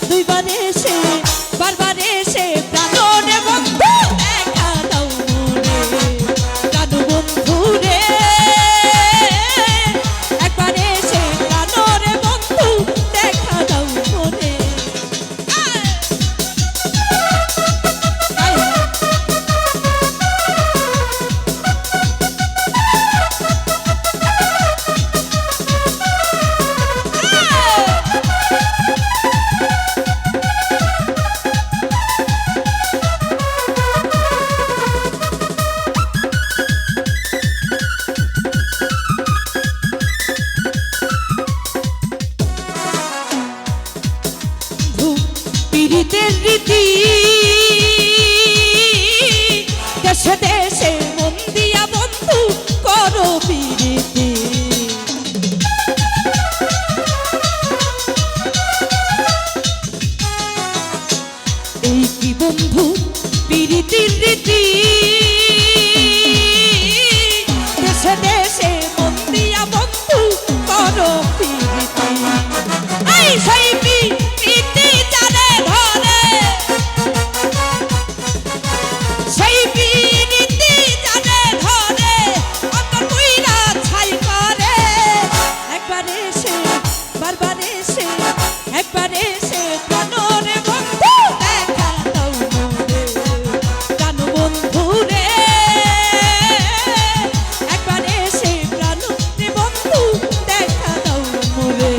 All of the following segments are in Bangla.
দুইবার এসে বারবার এসে প্রাণরে বন্ধু দেখা দাও মনে প্রাণ বন্ধু রে একবার এসে প্রাণরে বন্ধু দেখা দাও মনে পীড়িতের রীতি দেশে দেশে মন দিয়া বন্ধু করো পীড়িতি এই কি বন্ধু পীড়িতির রীতি দেশে দেশে মন দিয়া বন্ধু করো পীড়িতি এই সেই পীড়িতি জানে ধরে সেই পীড়িতি জানে ধরে অন্তর পুইরা ছাই করে একবার এসে বারবার এসে একবার এসে প্রাণরে বন্ধু দেখা দাও মনে প্রাণ বন্ধু রে একবার এসে প্রাণরে বন্ধু দেখা দাও মনে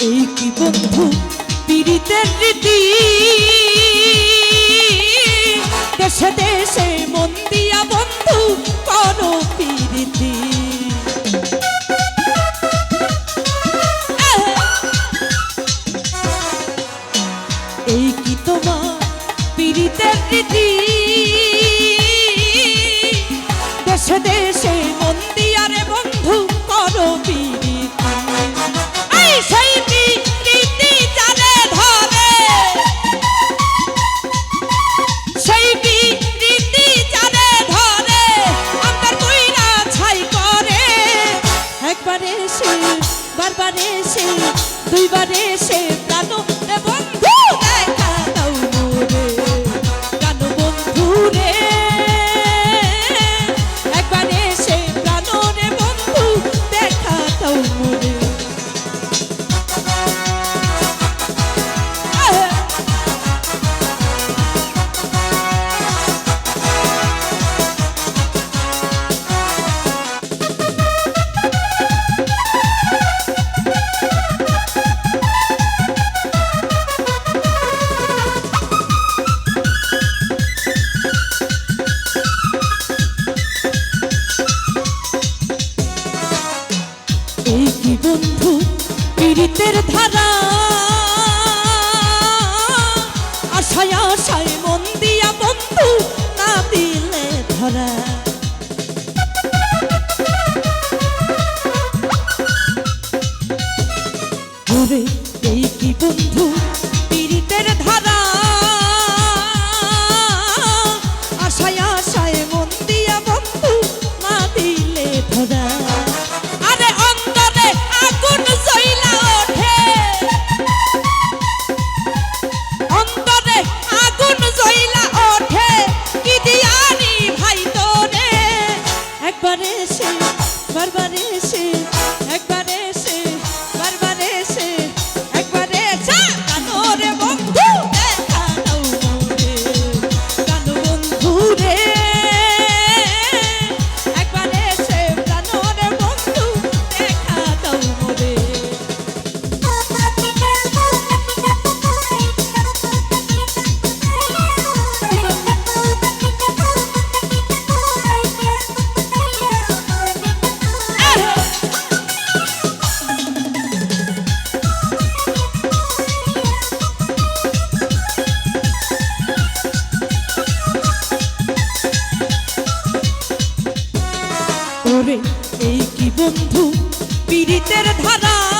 এই কি বন্ধু পীড়িতের রীতি দেশে দেশে মন দিয়া বন্ধু করো পীড়িতি এই কি তোমার পীড়িতের রীতি দেশে দেশে মন দিয়া রে বন্ধু করো পীড়িতি সেই পীড়িতি জানে ধরে সেই পীড়িতি জানে ধরে অন্তর পুইরা ছাই করে একবার এসে বারবার এসে দুইবার এসে প্রাণরে বন্ধু দেখা দাও মনে প্রাণ বন্ধু রে একবার এসে প্রাণরে বন্ধু দেখা দাও মনে এই কি বন্ধু পীড়িতের ধারা আশায় আশায় মন দিয়া বন্ধু না দিলে ধরা এই কি বন্ধু পীড়িতের ধারা আশায় আশায় মন দিয়া বন্ধু না দিলে ধরা আগুন জ্বলা ওঠে অন্তরে আগুন জ্বলা ওঠে কি দিয়ানি ভাই তোরে একবার এসে বারবার এসে একবার এসে বারবার এসে একবার এসে পীড়িতের ধারা